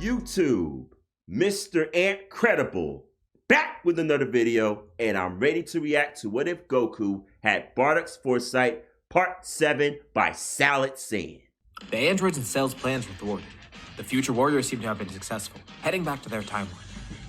YouTube? Mr. Incredible, back with another video, and I'm ready to react to What If Goku Had Bardock's Foresight Part 7 by Salad Sand. The androids and Cell's plans were thwarted. The future warriors seem to have been successful, heading back to their timeline.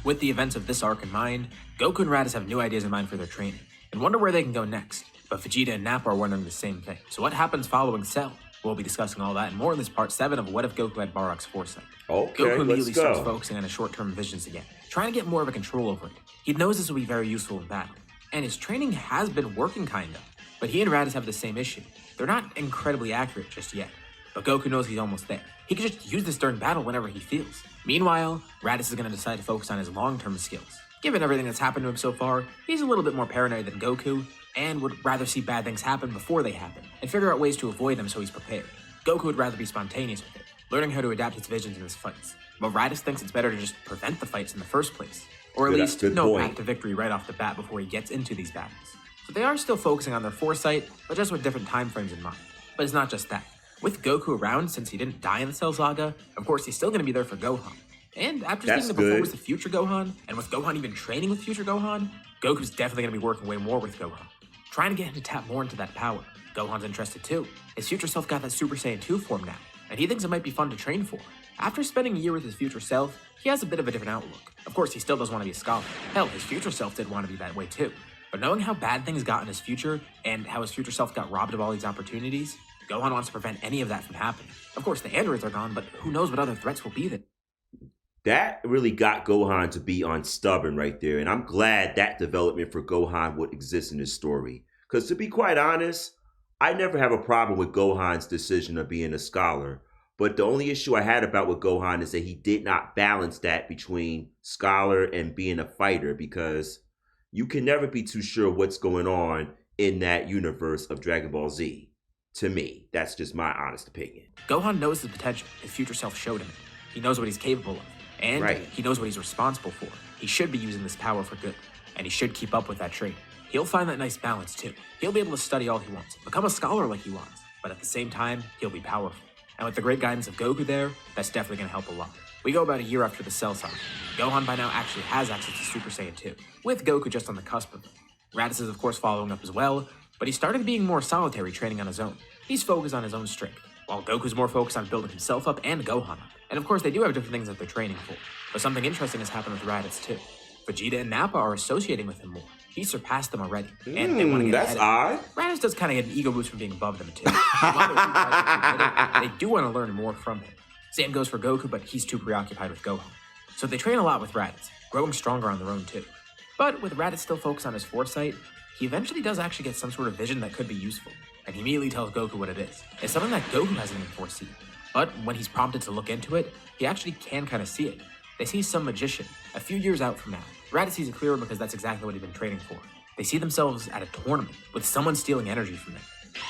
With the events of this arc in mind, Goku and Raditz have new ideas in mind for their training, and wonder where they can go next. But Vegeta and Nappa are wondering the same thing. So what happens following Cell? We'll be discussing all that and more in this part 7 of What If Goku Had Bardock's Foresight. Okay, Goku immediately let's go. starts focusing on his short-term visions again, trying to get more of a control over it. He knows this will be very useful in battle, and his training has been working kinda. But he and Raditz have the same issue. They're not incredibly accurate just yet, but Goku knows he's almost there. He can just use this during battle whenever he feels. Meanwhile, Raditz is going to decide to focus on his long-term skills. Given everything that's happened to him so far, he's a little bit more paranoid than Goku, and would rather see bad things happen before they happen, and figure out ways to avoid them so he's prepared. Goku would rather be spontaneous with it, learning how to adapt his visions in his fights. But Raditz thinks it's better to just prevent the fights in the first place, or at least know path to victory right off the bat before he gets into these battles. So they are still focusing on their foresight, but just with different time frames in mind. But it's not just that. With Goku around, since he didn't die in the Cell Saga, of course he's still going to be there for Gohan. And after seeing the performance of future Gohan, and with Gohan even training with future Gohan, Goku's definitely going to be working way more with Gohan, trying to get him to tap more into that power. Gohan's interested too. His future self got that Super Saiyan 2 form now, and he thinks it might be fun to train for. After spending a year with his future self, he has a bit of a different outlook. Of course, he still does want to be a scholar. Hell, his future self did want to be that way too. But knowing how bad things got in his future, and how his future self got robbed of all these opportunities, Gohan wants to prevent any of that from happening. Of course, the androids are gone, but who knows what other threats will be there. That really got Gohan to be on stubborn right there, and I'm glad that development for Gohan would exist in this story. Because to be quite honest, I never have a problem with Gohan's decision of being a scholar, but the only issue I had about with Gohan is that he did not balance that between scholar and being a fighter, because you can never be too sure what's going on in that universe of Dragon Ball Z. To me, that's just my honest opinion. Gohan knows the potential his future self showed him. He knows what he's capable of, and he knows what he's responsible for. He should be using this power for good, and he should keep up with that training. He'll find that nice balance too. He'll be able to study all he wants, become a scholar like he wants, but at the same time, he'll be powerful. And with the great guidance of Goku there, that's definitely going to help a lot. We go about a year after the Cell Saga. Gohan by now actually has access to Super Saiyan 2, with Goku just on the cusp of it. Raditz is of course following up as well, but he started being more solitary training on his own. He's focused on his own strength, while Goku's more focused on building himself up and Gohan up. And of course they do have different things that they're training for, but something interesting has happened with Raditz too. Vegeta and Nappa are associating with him more. He surpassed them already, and they want to get that's odd. Raditz does kind of get an ego boost from being above them too. They do want to learn more from him. Same goes for Goku, but he's too preoccupied with Gohan. So they train a lot with Raditz, growing stronger on their own too. But with Raditz still focused on his foresight, he eventually does actually get some sort of vision that could be useful, and he immediately tells Goku what it is. It's something that Goku hasn't even foreseen. But when he's prompted to look into it, he actually can kind of see it. They see some magician, a few years out from now. Raditz sees it clearer because that's exactly what he's been training for. They see themselves at a tournament, with someone stealing energy from them.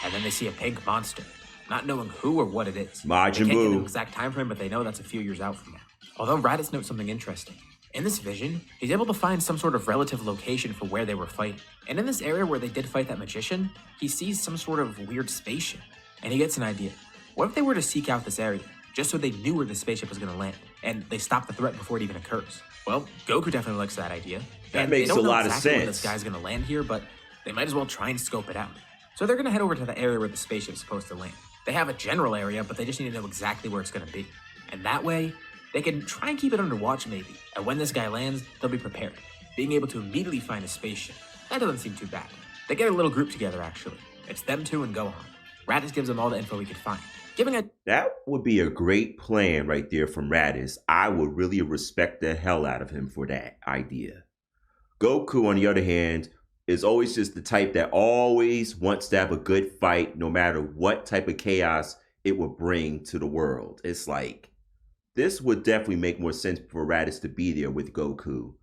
And then they see a pink monster, not knowing who or what it is. Majin They can't get Buu. an exact time frame, but they know that's a few years out from now. Although Raditz notes something interesting. In this vision, he's able to find some sort of relative location for where they were fighting. And in this area where they did fight that magician, he sees some sort of weird spaceship. And he gets an idea. What if they were to seek out this area, just so they knew where the spaceship was going to land, and they stop the threat before it even occurs? Well, Goku definitely likes that idea. That makes a lot of sense. They don't know exactly where this guy's going to land here, but they might as well try and scope it out. So they're going to head over to the area where the spaceship's supposed to land. They have a general area, but they just need to know exactly where it's going to be. And that way, they can try and keep it under watch maybe, and when this guy lands, they'll be prepared, being able to immediately find a spaceship. That doesn't seem too bad. They get a little group together actually. It's them two and Gohan. Raditz gives them all the info he could find, giving a... That would be a great plan right there from Raditz. I would really respect the hell out of him for that idea. Goku, on the other hand, is always just the type that always wants to have a good fight no matter what type of chaos it would bring to the world. It's like, this would definitely make more sense for Raditz to be there with Goku,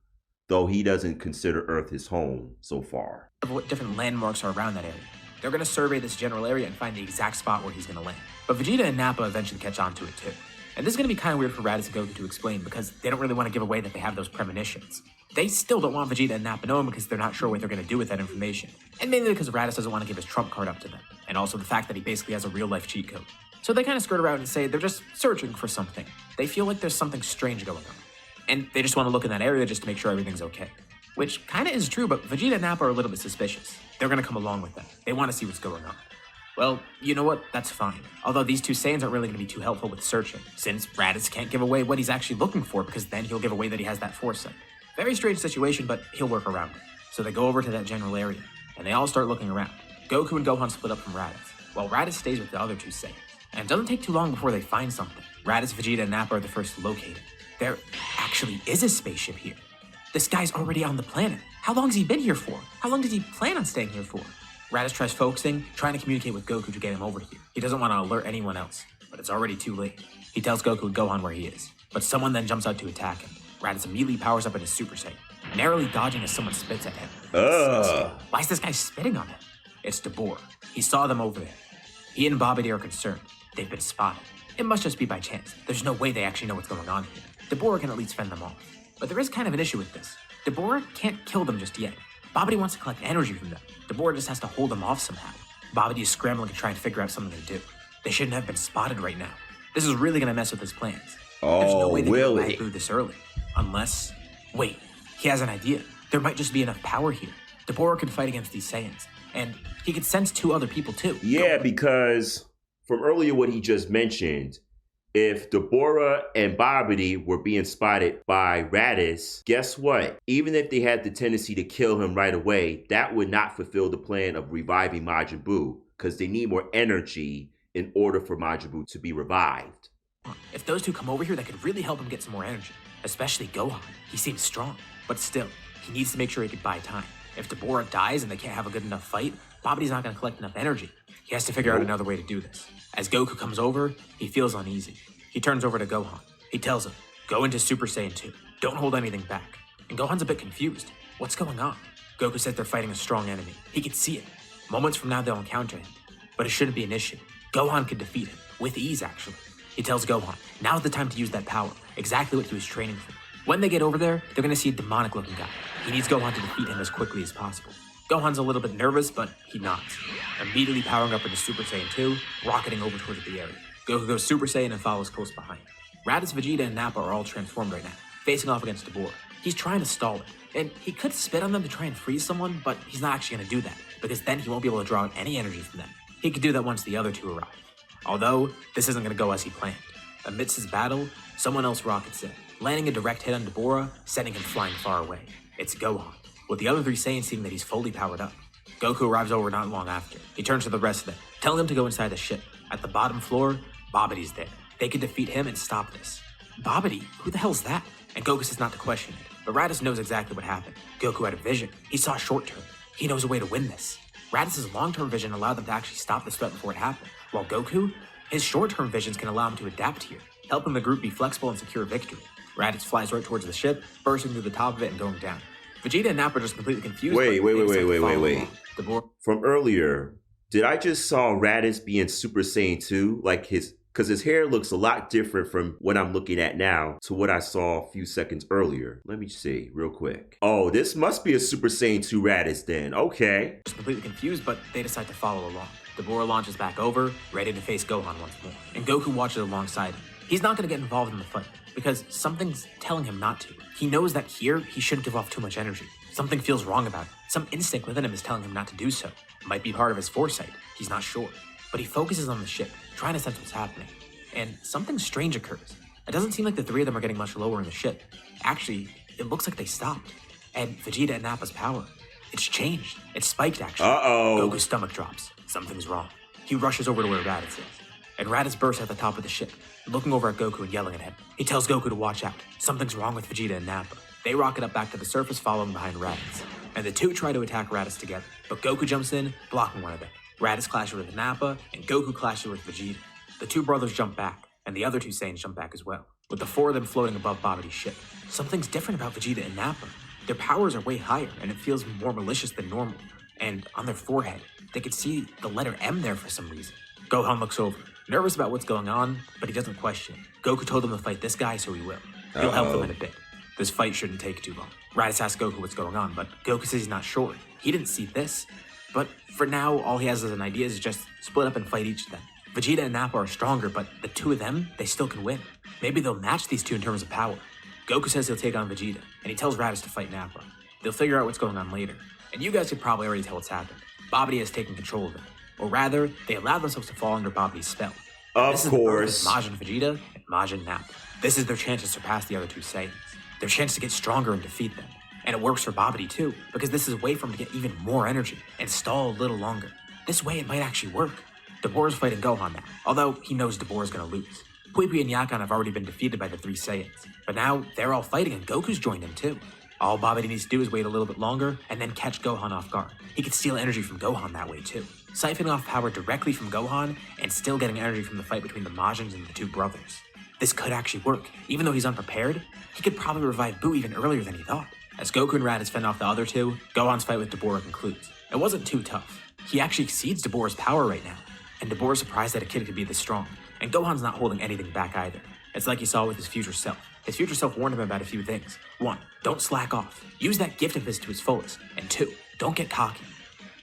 though he doesn't consider Earth his home so far. What different landmarks are around that area. They're going to survey this general area and find the exact spot where he's going to land. But Vegeta and Nappa eventually catch on to it too. And this is going to be kind of weird for Raditz and Goku to explain because they don't really want to give away that they have those premonitions. They still don't want Vegeta and Nappa knowing because they're not sure what they're going to do with that information. And mainly because Raditz doesn't want to give his trump card up to them. And also the fact that he basically has a real-life cheat code. So they kind of skirt around and say they're just searching for something. They feel like there's something strange going on. And they just want to look in that area just to make sure everything's okay. Which kind of is true, but Vegeta and Nappa are a little bit suspicious. They're going to come along with them. They want to see what's going on. Well, you know what? That's fine. Although these two Saiyans aren't really going to be too helpful with searching, since Raditz can't give away what he's actually looking for, because then he'll give away that he has that foresight. Very strange situation, but he'll work around it. So they go over to that general area, and they all start looking around. Goku and Gohan split up from Raditz, while Raditz stays with the other two Saiyans. And it doesn't take too long before they find something. Raditz, Vegeta, and Nappa are the first to locate it. There actually is a spaceship here. This guy's already on the planet. How long has he been here for? How long does he plan on staying here for? Raditz tries focusing, trying to communicate with Goku to get him over here. He doesn't want to alert anyone else, but it's already too late. He tells Goku and Gohan where he is, but someone then jumps out to attack him. Raditz immediately powers up into Super Saiyan, narrowly dodging as someone spits at him. Why is this guy spitting on him? It's Dabur. He saw them over there. He and Babidi are concerned. They've been spotted. It must just be by chance. There's no way they actually know what's going on here. Dabur can at least fend them off. But there is kind of an issue with this. Dabur can't kill them just yet. Babidi wants to collect energy from them. Dabur just has to hold them off somehow. Babidi is scrambling to try and figure out something to do. They shouldn't have been spotted right now. This is really going to mess with his plans. There's no way they can back BUU this early. Unless... Wait, he has an idea. There might just be enough power here. Dabur can fight against these Saiyans. And he could sense two other people too. Yeah, because from earlier what he just mentioned, if Deborah and Babidi were being spotted by Raditz, guess what? Even if they had the tendency to kill him right away, that would not fulfill the plan of reviving Majin Buu, because they need more energy in order for Majin Buu to be revived. If those two come over here, that could really help him get some more energy. Especially Gohan. He seems strong, but still, he needs to make sure he can buy time. If Deborah dies and they can't have a good enough fight, Babidi's not going to collect enough energy. He has to figure out another way to do this. As Goku comes over, he feels uneasy. He turns over to Gohan. He tells him, go into Super Saiyan 2. Don't hold anything back. And Gohan's a bit confused. What's going on? Goku says they're fighting a strong enemy. He can see it. Moments from now, they'll encounter him. But it shouldn't be an issue. Gohan can defeat him. With ease, actually. He tells Gohan, now's the time to use that power. Exactly what he was training for. When they get over there, they're going to see a demonic-looking guy. He needs Gohan to defeat him as quickly as possible. Gohan's a little bit nervous, but he nods. Immediately powering up into Super Saiyan 2, rocketing over towards the area. Goku goes Super Saiyan and follows close behind. Raditz, Vegeta, and Nappa are all transformed right now, facing off against Dabur. He's trying to stall it, and he could spit on them to try and freeze someone, but he's not actually going to do that, because then he won't be able to draw out any energy from them. He could do that once the other two arrive. Although, this isn't going to go as he planned. Amidst his battle, someone else rockets in, landing a direct hit on Dabura, sending him flying far away. It's Gohan, with the other three Saiyans seeing that he's fully powered up. Goku arrives over not long after. He turns to the rest of them, telling them to go inside the ship. At the bottom floor, Babidi's there. They can defeat him and stop this. Babidi? Who the hell's that? And Goku says not to question it, but Raditz knows exactly what happened. Goku had a vision. He saw short-term. He knows a way to win this. Raditz's long-term vision allowed them to actually stop this threat before it happened, while Goku, his short-term visions can allow him to adapt here, helping the group be flexible and secure victory. Raditz flies right towards the ship, bursting through the top of it and going down. Vegeta and Nappa are just completely confused. Wait. From earlier, did I just saw Raditz being Super Saiyan 2? Because his hair looks a lot different from what I'm looking at now to what I saw a few seconds earlier. Let me see real quick. Oh, this must be a Super Saiyan 2 Raditz then. Okay. Just completely confused, but they decide to follow along. Dabura launches back over, ready to face Gohan once more. And Goku watches alongside him. He's not going to get involved in the fight, because something's telling him not to. He knows that here, he shouldn't give off too much energy. Something feels wrong about it. Some instinct within him is telling him not to do so. It might be part of his foresight. He's not sure. But he focuses on the ship, trying to sense what's happening. And something strange occurs. It doesn't seem like the three of them are getting much lower in the ship. Actually, it looks like they stopped. And Vegeta and Nappa's power, it's changed. It's spiked, actually. Goku's stomach drops. Something's wrong. He rushes over to where Raditz is. And Raditz bursts at the top of the ship, looking over at Goku and yelling at him. He tells Goku to watch out. Something's wrong with Vegeta and Nappa. They rocket up back to the surface, following behind Raditz. And the two try to attack Raditz together, but Goku jumps in, blocking one of them. Raditz clashes with Nappa, and Goku clashes with Vegeta. The two brothers jump back, and the other two Saiyans jump back as well, with the four of them floating above Babidi's ship. Something's different about Vegeta and Nappa. Their powers are way higher, and it feels more malicious than normal. And on their forehead, they could see the letter M there for some reason. Gohan looks over, nervous about what's going on, but he doesn't question it. Goku told him to fight this guy, so he will. He'll help them in a bit. This fight shouldn't take too long. Raditz asks Goku what's going on, but Goku says he's not sure. He didn't see this. But for now, all he has as an idea is just split up and fight each of them. Vegeta and Nappa are stronger, but the two of them, they still can win. Maybe they'll match these two in terms of power. Goku says he'll take on Vegeta, and he tells Raditz to fight Nappa. They'll figure out what's going on later. And you guys could probably already tell what's happened. Babidi has taken control of them. Or rather, they allowed themselves to fall under Babidi's spell. Of course. This is the birth of Majin Vegeta and Majin Nappa. This is their chance to surpass the other two Saiyans. Their chance to get stronger and defeat them. And it works for Babidi too, because this is a way for him to get even more energy and stall a little longer. This way it might actually work. Deborah's fighting Gohan now, although he knows Deborah's gonna lose. Pui and Yakan have already been defeated by the three Saiyans, but now they're all fighting and Goku's joined in too. All Babidi needs to do is wait a little bit longer and then catch Gohan off guard. He could steal energy from Gohan that way too, siphoning off power directly from Gohan and still getting energy from the fight between the Majins and the two brothers. This could actually work. Even though he's unprepared, he could probably revive BUU even earlier than he thought. As Goku and Raditz fend off the other two, Gohan's fight with Deborah concludes. It wasn't too tough. He actually exceeds Deborah's power right now, and Deborah's surprised that a kid could be this strong. And Gohan's not holding anything back either. It's like he saw with his future self. His future self warned him about a few things. 1, don't slack off. Use that gift of his to his fullest. And 2, don't get cocky.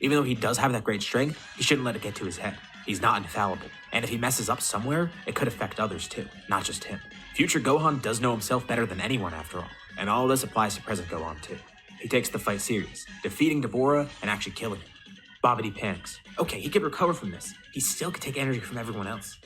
Even though he does have that great strength, he shouldn't let it get to his head. He's not infallible. And if he messes up somewhere, it could affect others too, not just him. Future Gohan does know himself better than anyone after all. And all this applies to present Gohan too. He takes the fight serious, defeating Deborah and actually killing him. Babidi panics. Okay, he could recover from this. He still could take energy from everyone else.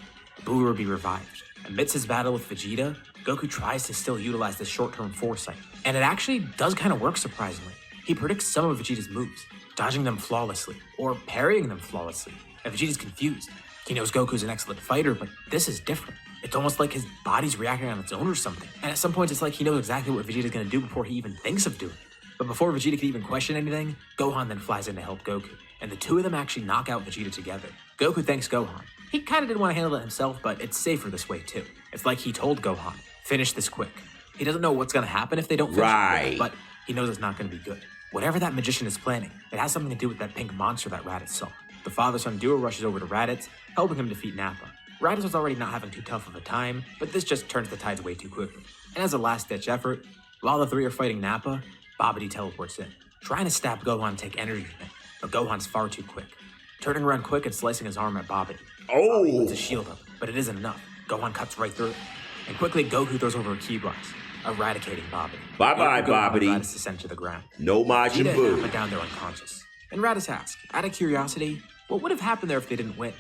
BUU will be revived. Amidst his battle with Vegeta, Goku tries to still utilize this short-term foresight. And it actually does kind of work surprisingly. He predicts some of Vegeta's moves, dodging them flawlessly, or parrying them flawlessly. And Vegeta's confused. He knows Goku's an excellent fighter, but this is different. It's almost like his body's reacting on its own or something. And at some points, it's like he knows exactly what Vegeta's gonna do before he even thinks of doing it. But before Vegeta can even question anything, Gohan then flies in to help Goku. And the two of them actually knock out Vegeta together. Goku thanks Gohan. He kinda didn't want to handle it himself, but it's safer this way too. It's like he told Gohan, finish this quick. He doesn't know what's gonna happen if they don't finish it quick, but he knows it's not gonna be good. Whatever that magician is planning, it has something to do with that pink monster that Raditz saw. The father-son duo rushes over to Raditz, helping him defeat Nappa. Raditz was already not having too tough of a time, but this just turns the tides way too quickly. And as a last-ditch effort, while the three are fighting Nappa, Babidi teleports in, trying to stab Gohan and take energy from him, but Gohan's far too quick. Turning around quick and slicing his arm at Babidi. Babidi puts a shield up, but it isn't enough. Gohan cuts right through it, and quickly Goku throws over a ki blast, eradicating Babidi. Bye-bye, Babidi. Raditz descends to the ground. No Majin Vegeta and Buu. Nappa down there unconscious. And Raditz asks, out of curiosity, what would have happened there if they didn't win?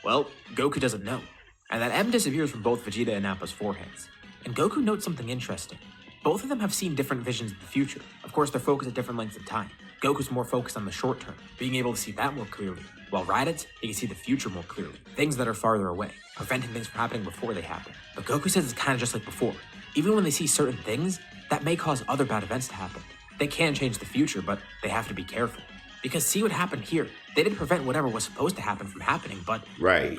Well, Goku doesn't know. And that M disappears from both Vegeta and Nappa's foreheads. And Goku notes something interesting. Both of them have seen different visions of the future. Of course, they're focused at different lengths of time. Goku's more focused on the short term, being able to see that more clearly. While Raditz, he can see the future more clearly, things that are farther away, preventing things from happening before they happen. But Goku says it's kind of just like before. Even when they see certain things, that may cause other bad events to happen. They can change the future, but they have to be careful. Because see what happened here. They didn't prevent whatever was supposed to happen from happening, but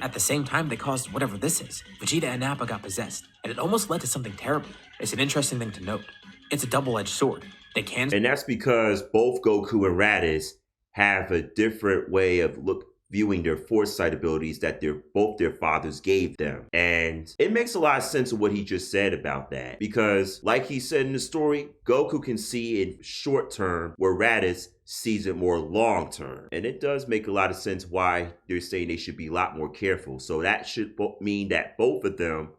at the same time, they caused whatever this is. Vegeta and Nappa got possessed, and it almost led to something terrible. It's an interesting thing to note. It's a double-edged sword. They can... And that's because both Goku and Raditz have a different way of viewing their foresight abilities that both their fathers gave them. And it makes a lot of sense of what he just said about that. Because like he said in the story, Goku can see in short term where Raditz sees it more long term. And it does make a lot of sense why they're saying they should be a lot more careful. So that should mean that both of them,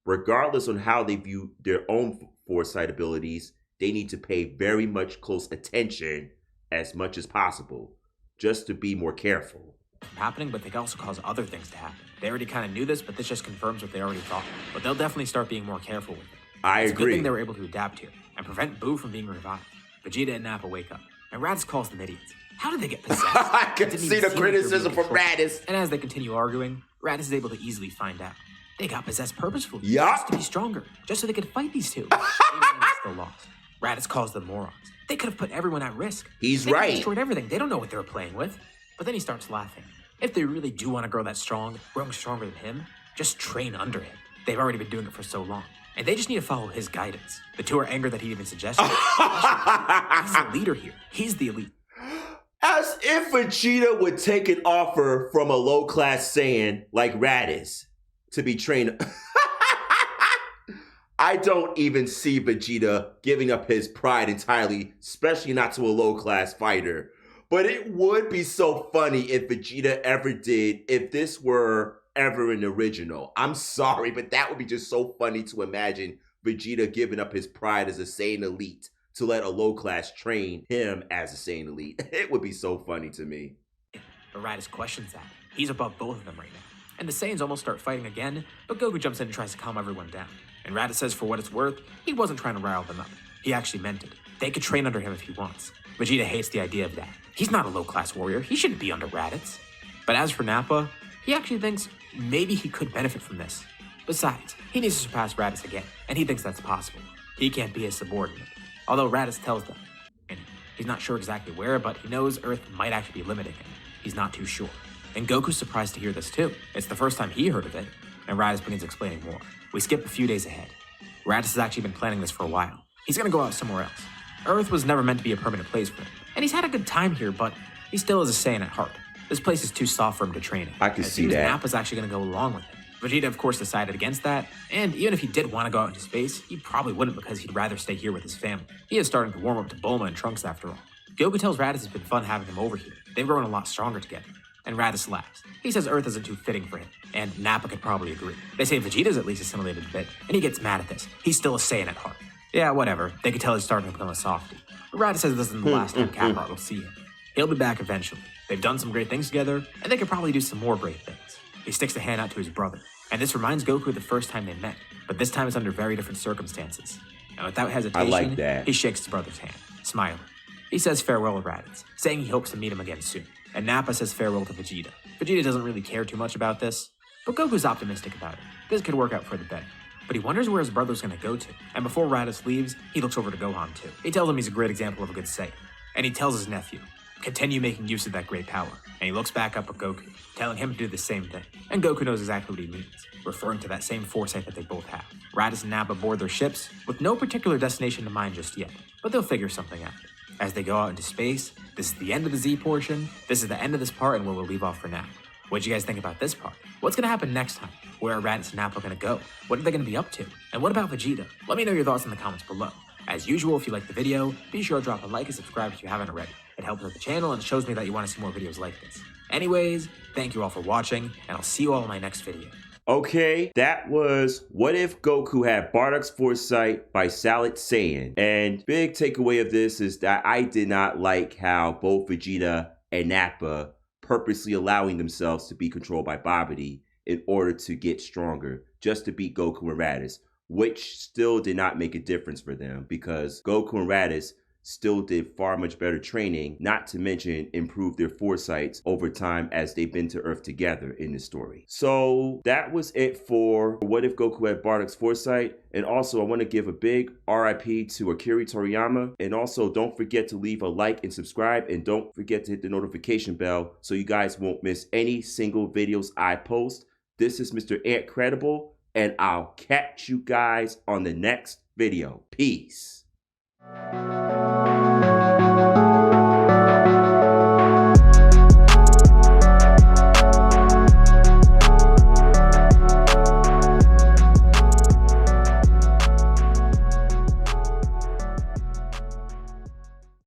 regardless on how they view their own foresight abilities, they need to pay very much close attention as much as possible, just to be more careful. Happening, but they can also cause other things to happen. They already kind of knew this, but this just confirms what they already thought. But they'll definitely start being more careful with it. It's a good thing they were able to adapt here and prevent BUU from being revived. Vegeta and Nappa wake up, and Raditz calls them idiots. How did they get possessed? I can see the criticism from Raditz. And as they continue arguing, Raditz is able to easily find out. They got possessed purposefully, Yup. just to be stronger, just so they could fight these two. Even when they still lost. Raditz calls them morons. They could have put everyone at risk. He's They could have right. destroyed everything. They don't know what they were playing with. But then he starts laughing. If they really do want to grow that strong, growing stronger than him, just train under him. They've already been doing it for so long. And they just need to follow his guidance. The two are angered that he even suggested it. He's the leader here. He's the elite. As if Vegeta would take an offer from a low-class Saiyan like Raditz to be trained. I don't even see Vegeta giving up his pride entirely, especially not to a low-class fighter. But it would be so funny if Vegeta ever did, if this were ever in the original. I'm sorry, but that would be just so funny to imagine Vegeta giving up his pride as a Saiyan elite to let a low class train him as a Saiyan elite. It would be so funny to me. But Raditz questions that. He's above both of them right now. And the Saiyans almost start fighting again, but Goku jumps in and tries to calm everyone down. And Raditz says for what it's worth, he wasn't trying to rile them up. He actually meant it. They could train under him if he wants. Vegeta hates the idea of that. He's not a low-class warrior. He shouldn't be under Raditz. But as for Nappa, he actually thinks maybe he could benefit from this. Besides, he needs to surpass Raditz again, and he thinks that's possible. He can't be his subordinate. Although Raditz tells them, and he's not sure exactly where, but he knows Earth might actually be limiting him. He's not too sure. And Goku's surprised to hear this too. It's the first time he heard of it, and Raditz begins explaining more. We skip a few days ahead. Raditz has actually been planning this for a while. He's gonna go out somewhere else. Earth was never meant to be a permanent place for him, and he's had a good time here, but he still is a Saiyan at heart. This place is too soft for him to train in. I can see that. Nappa's actually gonna go along with him. Vegeta, of course, decided against that, and even if he did want to go out into space, he probably wouldn't because he'd rather stay here with his family. He is starting to warm up to Bulma and Trunks after all. Goku tells Raditz it's been fun having him over here. They've grown a lot stronger together. And Raditz laughs. He says Earth isn't too fitting for him, and Nappa could probably agree. They say Vegeta's at least assimilated a bit, and he gets mad at this. He's still a Saiyan at heart. Yeah, whatever. They could tell he's starting to become a softie. But Raditz says this isn't the last time Kakarot will see him. He'll be back eventually. They've done some great things together, and they could probably do some more great things. He sticks a hand out to his brother, and this reminds Goku of the first time they met, but this time it's under very different circumstances. And without hesitation, I like that. He shakes his brother's hand, smiling. He says farewell to Raditz, saying he hopes to meet him again soon. And Nappa says farewell to Vegeta. Vegeta doesn't really care too much about this, but Goku's optimistic about it. This could work out for the better. But he wonders where his brother's gonna go to. And before Raditz leaves, he looks over to Gohan too. He tells him he's a great example of a good Saiyan. And he tells his nephew, continue making use of that great power. And he looks back up at Goku, telling him to do the same thing. And Goku knows exactly what he means, referring to that same foresight that they both have. Raditz and Nappa board their ships with no particular destination in mind just yet, but they'll figure something out. As they go out into space, this is the end of the Z portion, this is the end of this part, and where we'll leave off for now. What'd you guys think about this part? What's gonna happen next time? Where are Raditz and Nappa gonna go? What are they gonna be up to? And what about Vegeta? Let me know your thoughts in the comments below. As usual, if you liked the video, be sure to drop a like and subscribe if you haven't already. It helps out the channel and shows me that you want to see more videos like this. Anyways, thank you all for watching, and I'll see you all in my next video. Okay, that was What If Goku Had Bardock's Foresight by Salad Saiyan. And big takeaway of this is that I did not like how both Vegeta and Nappa purposely allowing themselves to be controlled by Babidi in order to get stronger, just to beat Goku and Raditz, which still did not make a difference for them because Goku and Raditz still did far much better training, not to mention improve their foresights over time as they've been to Earth together in the story. So that was it for What If Goku Had Bardock's Foresight. And also I want to give a big RIP to Akira Toriyama. And also don't forget to leave a like and subscribe, and don't forget to hit the notification bell so you guys won't miss any single videos I post. This is Mr. Ant Credible, and I'll catch you guys on the next video. Peace.